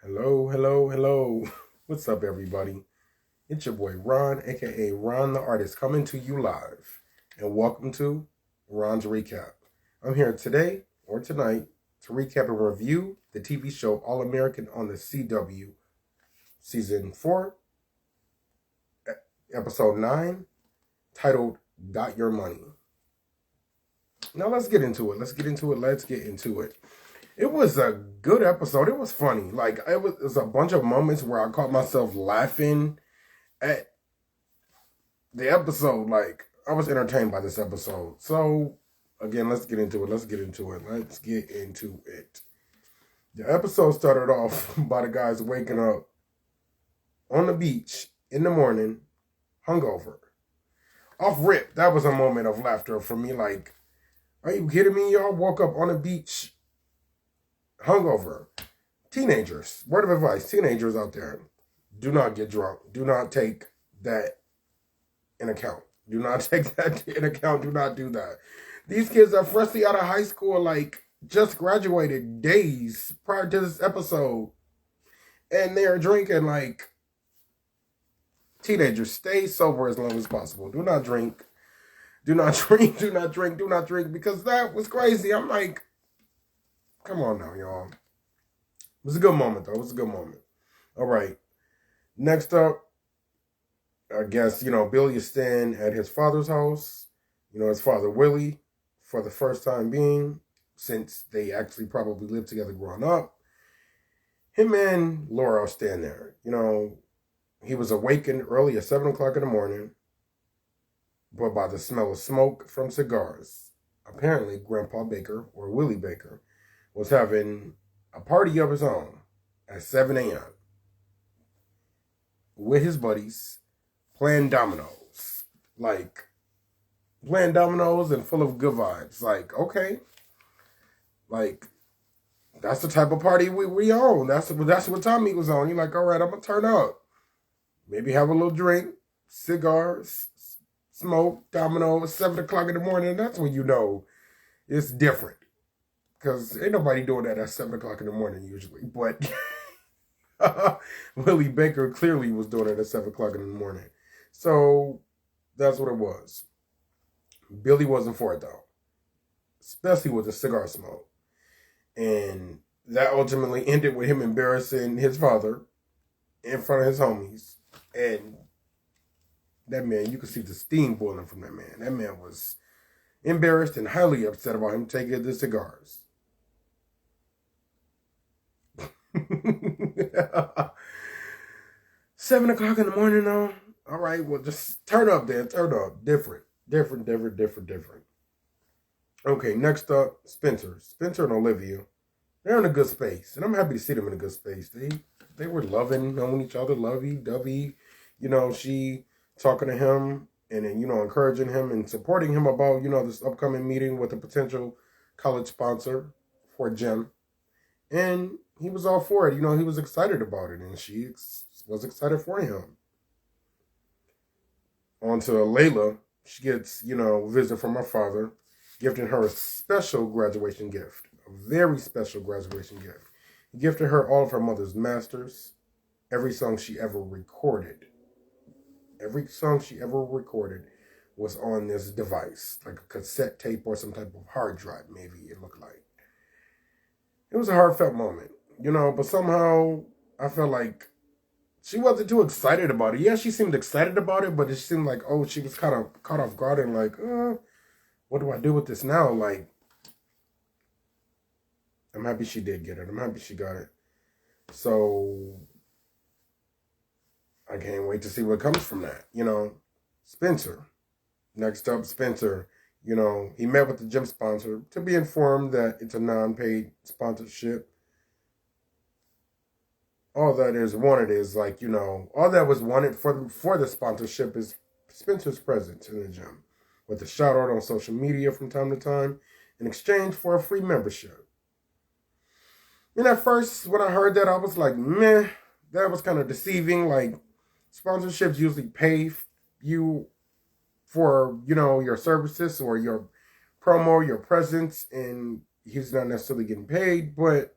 Hello, hello, hello. What's up, everybody? It's your boy Ron, aka Ron the Artist, coming to you live. And welcome to Ron's Recap. I'm here today or tonight to recap and review the TV show All American on the CW, Season 4, Episode 9, titled Got Your Money. Now let's get into it. Let's get into it. It was a good episode. It was funny. Like, it was a bunch of moments where I caught myself laughing at the episode. Like, I was entertained by this episode. So, again, let's get into it. The episode started off by the guys waking up on the beach in the morning, hungover. Off rip, that was a moment of laughter for me. Like, are you kidding me? Y'all woke up on the beach hungover. Teenagers, word of advice, teenagers out there, do not get drunk. Do not take that in account. Do not take that in account. Do not do that. These kids are freshly out of high school, like just graduated days prior to this episode, and they're drinking like teenagers. Stay sober as long as possible. Do not drink. Do not drink. Do not drink. Do not drink, because that was crazy. I'm like, come on now, y'all. It was a good moment, though. It was a good moment. All right. Next up, I guess, Billy is staying at his father's house. His father, Willie, for the first time being, since they actually probably lived together growing up. Him and Laura are staying there. He was awakened early at 7 o'clock in the morning, but by the smell of smoke from cigars. Apparently, Grandpa Baker, or Willie Baker, was having a party of his own at 7 a.m. with his buddies, playing dominoes. Like, playing dominoes and full of good vibes. Like, okay. Like, that's the type of party we own. That's what Tommy was on. You're like, all right, I'm going to turn up. Maybe have a little drink, cigars, smoke, dominoes, 7 o'clock in the morning. That's when you know it's different. Because ain't nobody doing that at 7 o'clock in the morning usually. But Willie Baker clearly was doing it at 7 o'clock in the morning. So that's what it was. Billy wasn't for it, though. Especially with the cigar smoke. And that ultimately ended with him embarrassing his father in front of his homies. And that man, you could see the steam boiling from that man. That man was embarrassed and highly upset about him taking the cigars. 7 o'clock in the morning, though. All right, well, just turn up then. Turn up. Different. Okay, next up, Spencer. Spencer and Olivia. They're in a good space, and I'm happy to see them in a good space. They were loving on each other, lovey-dovey. She talking to him and then, encouraging him and supporting him about, this upcoming meeting with a potential college sponsor for a gym. And he was all for it. He was excited about it, and she was excited for him. On to Layla. She gets, a visit from her father, gifting her a special graduation gift. A very special graduation gift. He gifted her all of her mother's masters, every song she ever recorded. Every song she ever recorded was on this device, like a cassette tape or some type of hard drive, maybe it looked like. It was a heartfelt moment, but somehow I felt like she wasn't too excited about it. Yeah, she seemed excited about it, but it seemed like, she was kind of caught off guard and like, what do I do with this now? Like, I'm happy she did get it. I'm happy she got it. So I can't wait to see what comes from that. Spencer. Next up, Spencer. He met with the gym sponsor to be informed that it's a non-paid sponsorship. All that is wanted is all that was wanted for the sponsorship is Spencer's presence in the gym, with a shout out on social media from time to time in exchange for a free membership. And at first, when I heard that, I was like, meh, that was kind of deceiving. Like, sponsorships usually pay you for, your services or your promo, your presence, and he's not necessarily getting paid, but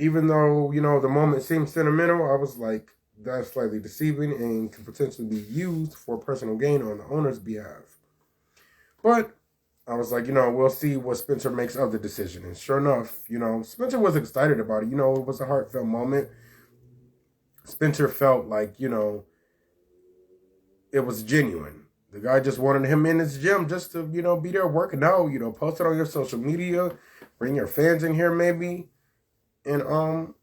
even though, you know, the moment seemed sentimental, I was like, that's slightly deceiving and can potentially be used for personal gain on the owner's behalf. But I was like, you know, we'll see what Spencer makes of the decision. And sure enough, you know, Spencer was excited about it. You know, it was a heartfelt moment. Spencer felt like, you know, it was genuine. The guy just wanted him in his gym just to, you know, be there working out, you know, post it on your social media, bring your fans in here maybe. And,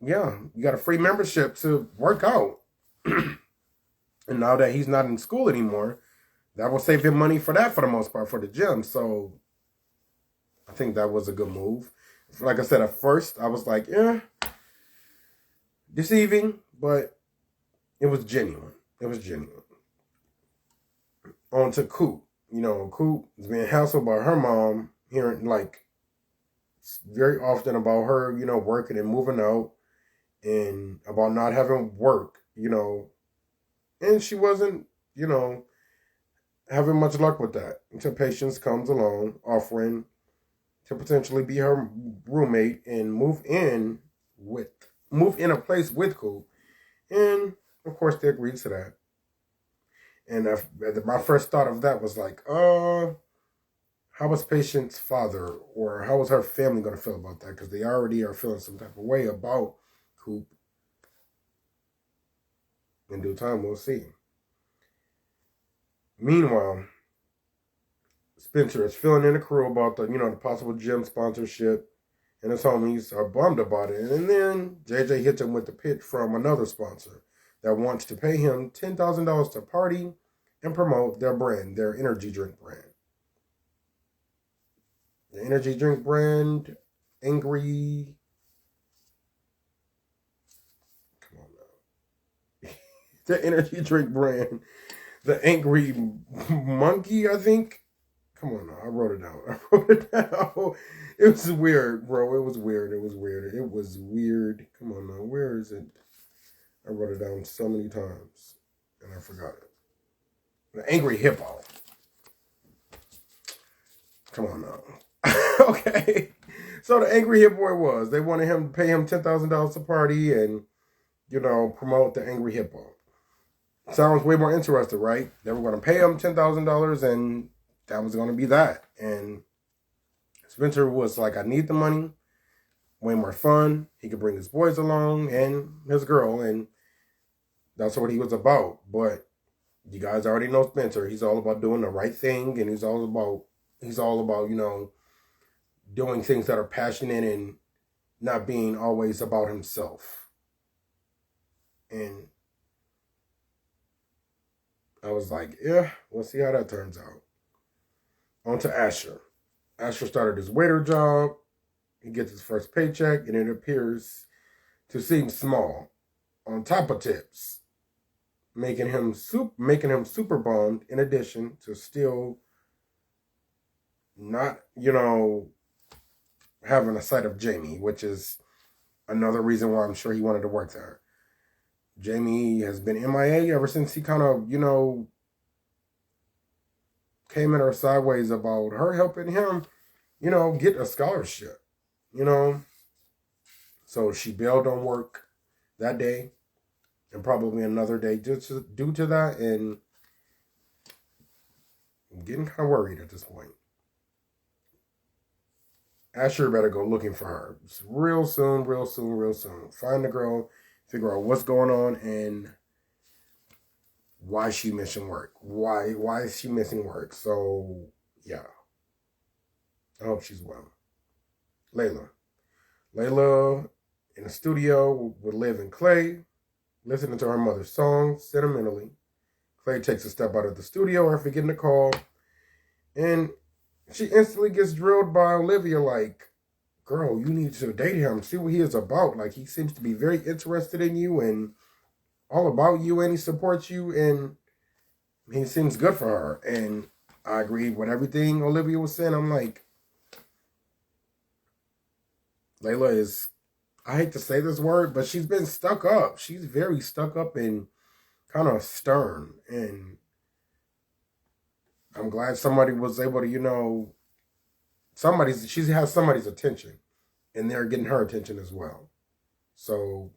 yeah, you got a free membership to work out. And now that he's not in school anymore, that will save him money for that for the most part, for the gym. So I think that was a good move. Like I said, at first, I was like, yeah, deceiving, but it was genuine. It was genuine. On to Coop. You know, Coop is being hassled by her mom, hearing, like, very often about her, you know, working and moving out and about not having work, you know. And she wasn't, you know, having much luck with that until Patience comes along offering to potentially be her roommate and move in a place with Coop. And of course they agreed to that. And my first thought of that was like, how was Patience's father or how was her family going to feel about that? Because they already are feeling some type of way about Coop. In due time, we'll see. Meanwhile, Spencer is filling in the crew about the, you know, the possible gym sponsorship, and his homies are bummed about it. And then JJ hits him with the pitch from another sponsor that wants to pay him $10,000 to party and promote their brand, their energy drink brand. The energy drink brand, Angry. Come on now. The energy drink brand, the Angry Monkey, I think. Come on now, I wrote it down. It was weird, bro. It was weird. Come on now, where is it? I wrote it down so many times, and I forgot it. The Angry Hippo. Come on now. Okay. So the Angry Hippo it was. They wanted him to pay him $10,000 to party and, you know, promote the Angry Hippo. Sounds way more interesting, right? They were going to pay him $10,000 and that was going to be that. And Spencer was like, I need the money. Way more fun. He could bring his boys along and his girl. And that's what he was about. But you guys already know Spencer. He's all about doing the right thing. And he's all about, you know, doing things that are passionate and not being always about himself. And I was like, yeah, we'll see how that turns out. On to Asher. Asher started his waiter job. He gets his first paycheck, and it appears to seem small. On top of tips, making him super bummed. In addition to still not, you know, having a sight of Jamie, which is another reason why I'm sure he wanted to work there. Jamie has been MIA ever since he kind of, you know, came at her sideways about her helping him, you know, get a scholarship, you know. So she bailed on work that day and probably another day due to that. And I'm getting kind of worried at this point. Asher better go looking for her. It's real soon. Find the girl, figure out what's going on and why she missing work. Why is she missing work? So, yeah. I hope she's well. Layla in the studio with Liv and Clay, listening to her mother's songs sentimentally. Clay takes a step out of the studio after getting the call, and she instantly gets drilled by Olivia like, girl, you need to date him, see what he is about. Like, he seems to be very interested in you and all about you, and he supports you, and he seems good for her. And I agree with everything Olivia was saying. I'm like, Layla is, I hate to say this word, but she's been stuck up. She's very stuck up and kind of stern. And I'm glad somebody was able to, you know, she has somebody's attention. And they're getting her attention as well. So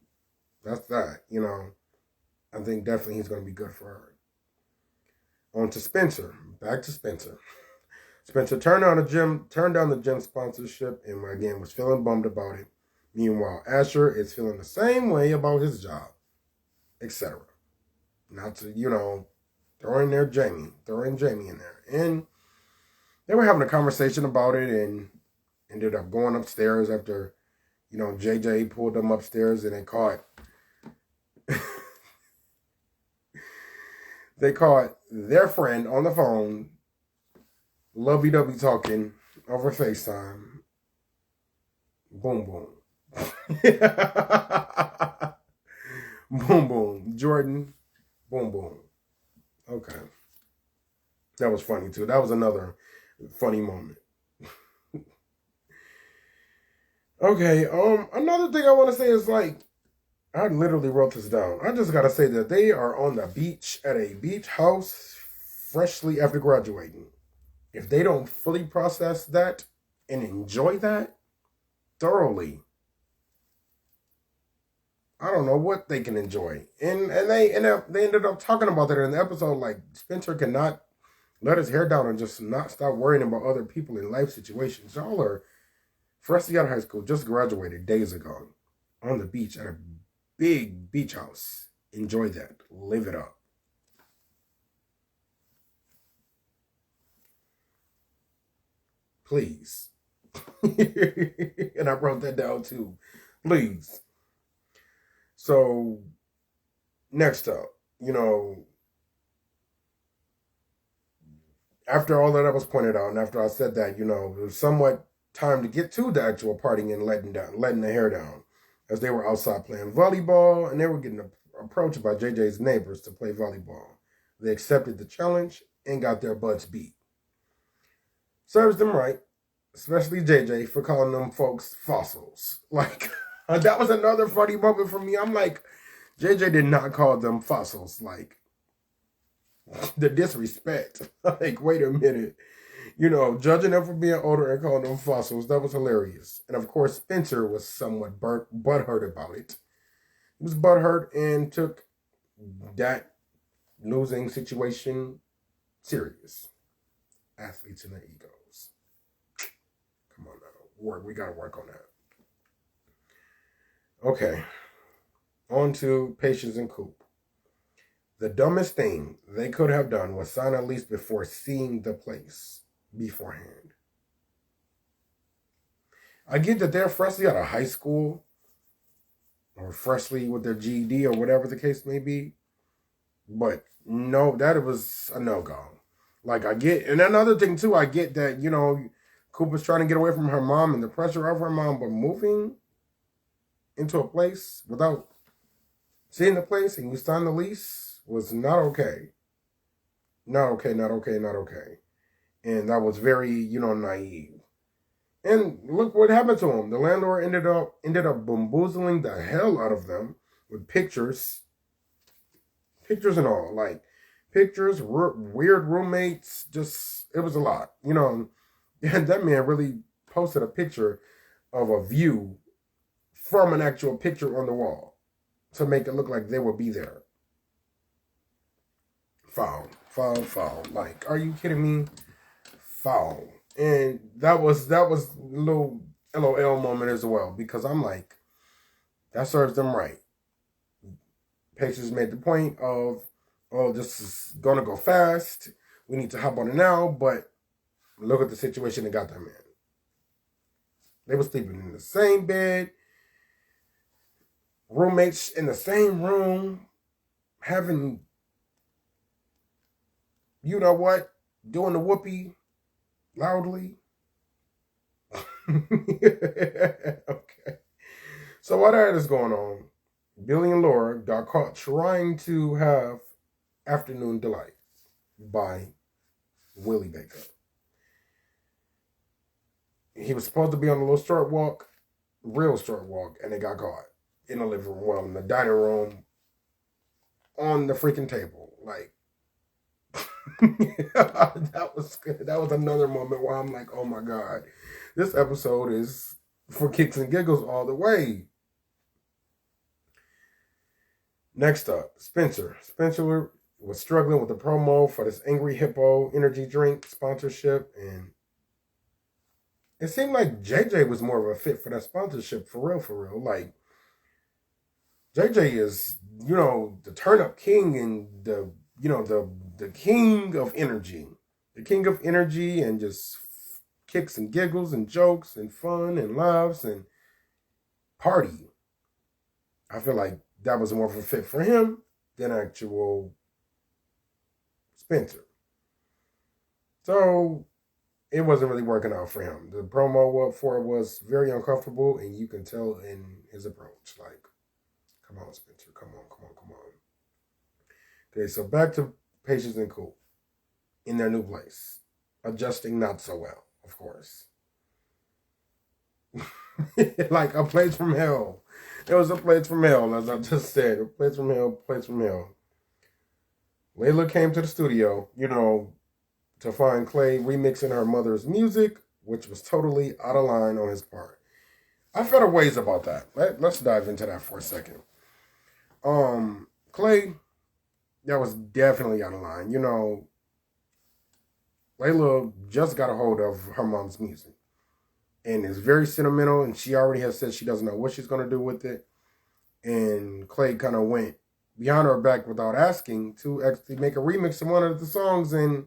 that's that. You know, I think definitely he's going to be good for her. On to Spencer. Back to Spencer. Spencer turned down the gym sponsorship, and again was feeling bummed about it. Meanwhile, Asher is feeling the same way about his job, etc. Not to, throw in Jamie in there. And they were having a conversation about it and ended up going upstairs after, JJ pulled them upstairs and they caught their friend on the phone, lovey-dovey talking over FaceTime. Boom, boom. Boom, boom. Jordan, boom, boom. Okay. That was funny, too. That was another funny moment. Okay, another thing I want to say is, I literally wrote this down. I just got to say that they are on the beach at a beach house freshly after graduating. If they don't fully process that and enjoy that thoroughly, I don't know what they can enjoy. And they ended up talking about that in the episode. Like, Spencer cannot let his hair down and just not stop worrying about other people in life situations. Y'all are freshly out of high school, just graduated days ago, on the beach at a big beach house. Enjoy that. Live it up. Please. And I wrote that down too. Please. So, next up, after all that was pointed out, and after I said that, it was somewhat time to get to the actual partying and letting the hair down, as they were outside playing volleyball, and they were getting approached by JJ's neighbors to play volleyball. They accepted the challenge and got their butts beat. Serves them right, especially JJ, for calling them folks fossils. Like, that was another funny moment for me. I'm like, JJ did not call them fossils. Like, the disrespect. Like, wait a minute. Judging them for being older and calling them fossils, that was hilarious. And of course, Spencer was somewhat butthurt about it. He was butthurt and took that losing situation serious. Athletes and their egos. Come on now. We gotta work on that. Okay. On to Patience and Coop. The dumbest thing they could have done was sign a lease before seeing the place beforehand. I get that they're freshly out of high school or freshly with their GED or whatever the case may be, but no, that was a no-go. Like, I get, and another thing too, I get that, Coop was trying to get away from her mom and the pressure of her mom, but moving into a place without seeing the place and you sign the lease was not okay. Not okay. And that was very, naive. And look what happened to him. The landlord ended up bamboozling the hell out of them with pictures and all. Like, pictures, weird roommates, just, it was a lot. And that man really posted a picture of a view from an actual picture on the wall to make it look like they would be there. Foul. Like, are you kidding me? Foul. And that was a little LOL moment as well, because I'm like, that serves them right. Patience made the point of, oh, this is gonna go fast. We need to hop on it now, but look at the situation they got them in. They were sleeping in the same bed, roommates in the same room, having, doing the whoopee loudly. Okay. So while that is going on, Billy and Laura got caught trying to have afternoon delight by Willie Baker. He was supposed to be on a real short walk, and they got caught in the living room, in the dining room, on the freaking table. Like, that was good. That was another moment where I'm like, oh my God, this episode is for kicks and giggles all the way. Next up, Spencer. Spencer was struggling with the promo for this Angry Hippo energy drink sponsorship, and it seemed like JJ was more of a fit for that sponsorship, for real, for real. Like, JJ is, the turn up king and the king of energy. The king of energy and just kicks and giggles and jokes and fun and laughs and party. I feel like that was more of a fit for him than actual Spencer. So it wasn't really working out for him. The promo for it was very uncomfortable, and you can tell in his approach. Like, come on, Spencer. Come on, come on, come on. Okay, so back to Patience and Cool in their new place. Adjusting not so well, of course. Like a place from hell. It was a place from hell, as I just said. A place from hell, place from hell. Layla came to the studio, to find Clay remixing her mother's music, which was totally out of line on his part. I felt a ways about that. Let's dive into that for a second. Clay, that was definitely out of line. Layla just got a hold of her mom's music. And it's very sentimental, and she already has said she doesn't know what she's going to do with it. And Clay kind of went behind her back without asking to actually make a remix of one of the songs, and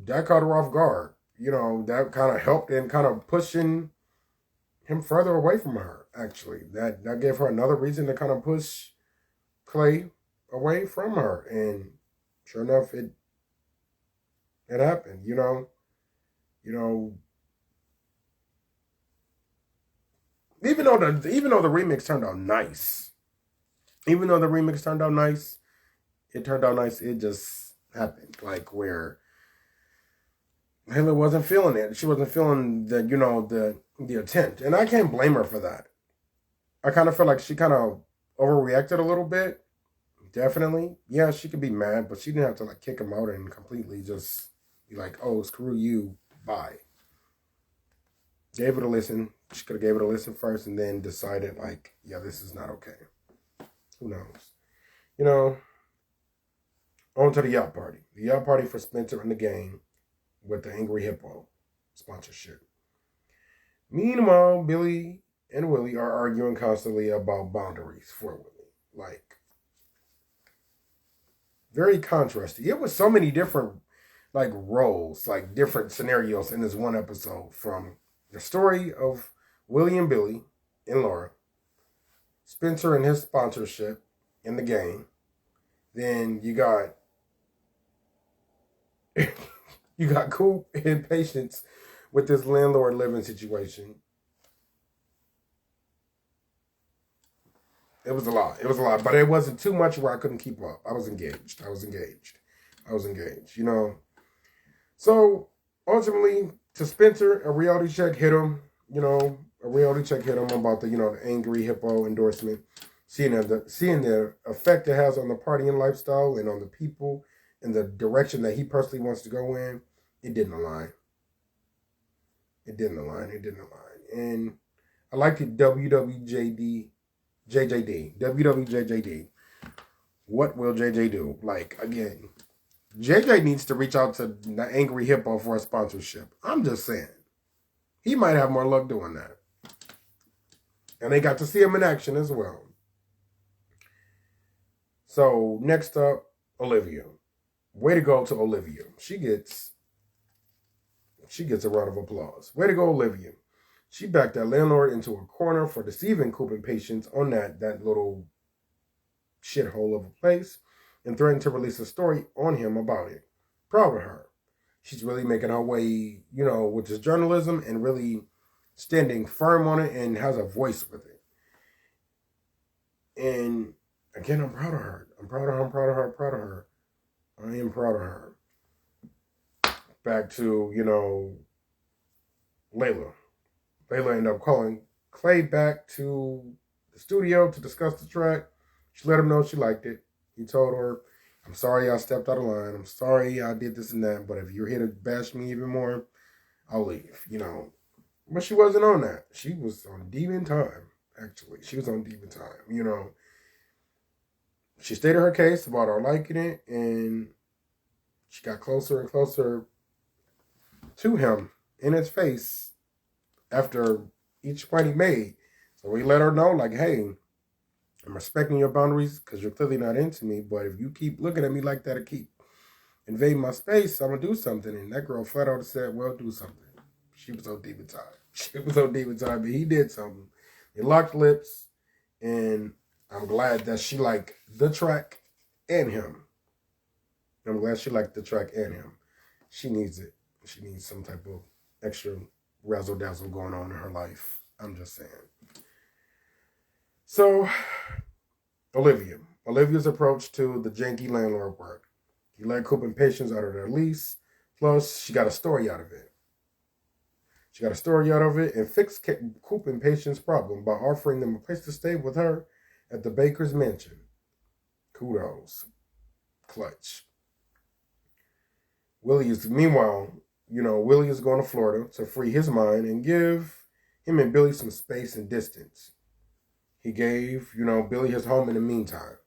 that caught her off guard. That kind of helped in kind of pushing him further away from her, actually. That gave her another reason to kind of push Clay away from her. And sure enough, it happened, Even though the remix turned out nice, it turned out nice. It just happened, like where Layla wasn't feeling it. She wasn't feeling the attempt, and I can't blame her for that. I kind of feel like she kind of overreacted a little bit. Definitely, yeah, she could be mad, but she didn't have to like kick him out and completely just be like, "Oh, screw you, bye." Gave it a listen. She could have gave it a listen first and then decided like, yeah, this is not okay. Who knows? On to the yacht party. The yacht party for Spencer and the gang with the Angry Hippo sponsorship. Meanwhile, Billy and Willie are arguing constantly about boundaries for Willie. Like, very contrasting. It was so many different like roles, like different scenarios in this one episode, from the story of Willie and Billy and Laura, Spencer and his sponsorship in the game. Then you got Coop and Patience with this landlord living situation. It was a lot, but it wasn't too much where I couldn't keep up. I was engaged. So ultimately, to Spencer, a reality check hit him. About the Angry Hippo endorsement, seeing the effect it has on the partying lifestyle and on the people and the direction that he personally wants to go in. It didn't align. And I like the WWJD. What will JJ do? Like, again, JJ needs to reach out to the Angry Hippo for a sponsorship. I'm just saying. He might have more luck doing that. And they got to see him in action as well. So, next up, Olivia. Way to go to Olivia. She gets a round of applause. Way to go, Olivia. She backed that landlord into a corner for deceiving Coop and Patience on that little shithole of a place and threatened to release a story on him about it. Proud of her. She's really making her way, with this journalism and really standing firm on it and has a voice with it. And again, I'm proud of her. I am proud of her. Back to, Layla. Layla ended up calling Clay back to the studio to discuss the track. She let him know she liked it. He told her, "I'm sorry I stepped out of line. I'm sorry I did this and that. But if you're here to bash me even more, I'll leave." But she wasn't on that. She was on demon time, actually. She was on demon time, she stated her case about her liking it, and she got closer and closer to him in his face after each point he made. So we let her know, like, hey, I'm respecting your boundaries because you're clearly not into me, but if you keep looking at me like that or keep invading my space, I'm going to do something. And that girl flat out said, well, do something. She was so deep inside. She was so deep inside, but he did something. They locked lips, and I'm glad that she liked the track and him. I'm glad she liked the track and him. She needs it. She needs some type of extra razzle-dazzle going on in her life. I'm just saying. So, Olivia's approach to the janky landlord worked. He let Coop and Patience out of their lease. Plus, she got a story out of it. She got a story out of it and fixed Coop and Patience's problem by offering them a place to stay with her at the Baker's mansion. Kudos. Clutch. Willie is going to Florida to free his mind and give him and Billy some space and distance. He gave, Billy his home in the meantime.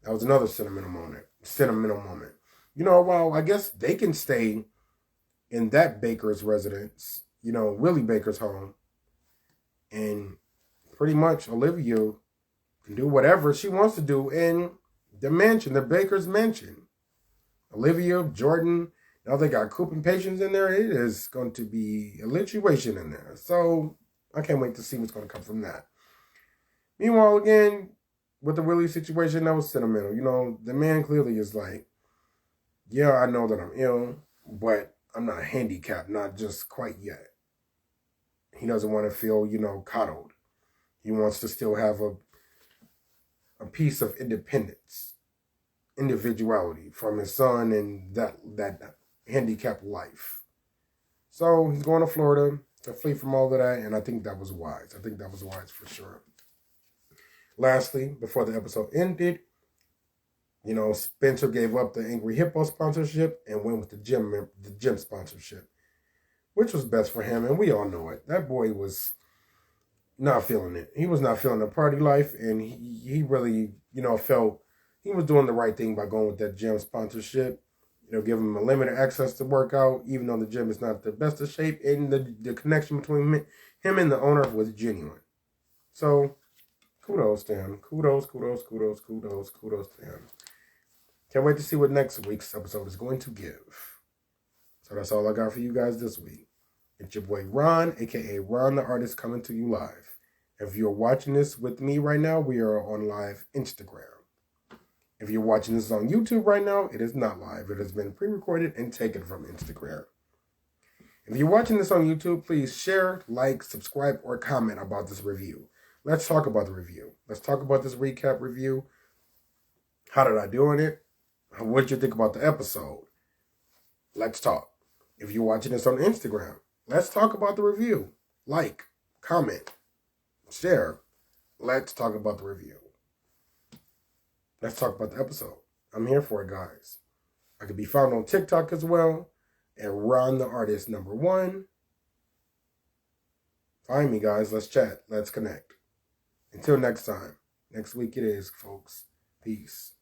That was another sentimental moment. While I guess they can stay in that Baker's residence, Willie Baker's home, and pretty much Olivia can do whatever she wants to do in the mansion, the Baker's mansion. Olivia, Jordan, now they got Coop and Patience in there. It is going to be a lituation in there. So I can't wait to see what's going to come from that. Meanwhile, again, with the Willie situation, that was sentimental. The man clearly is like, yeah, I know that I'm ill, but I'm not handicapped, not just quite yet. He doesn't want to feel, coddled. He wants to still have a piece of independence, individuality from his son and that handicapped life. So he's going to Florida to flee from all of that, and I think that was wise. For sure. Lastly, before the episode ended, Spencer gave up the Angry Hippo sponsorship and went with the gym sponsorship, which was best for him, and we all know it. That boy was not feeling it. He was not feeling the party life, and he really, felt he was doing the right thing by going with that gym sponsorship. Give him a limited access to work out, even though the gym is not the best of shape, and the connection between him and the owner was genuine. So, kudos to him. Kudos to him. Can't wait to see what next week's episode is going to give. So that's all I got for you guys this week. It's your boy Ron, a.k.a. Ron the Artist, coming to you live. If you're watching this with me right now, we are on live Instagram. If you're watching this on YouTube right now, it is not live. It has been pre-recorded and taken from Instagram. If you're watching this on YouTube, please share, like, subscribe, or comment about this review. Let's talk about the review. Let's talk about this recap review. How did I do in it? What did you think about the episode? Let's talk. If you're watching this on Instagram, let's talk about the review. Like, comment, share. Let's talk about the review. Let's talk about the episode. I'm here for it, guys. I can be found on TikTok as well at Ron the Artist #1. Find me, guys. Let's chat. Let's connect. Until next time. Next week it is, folks. Peace.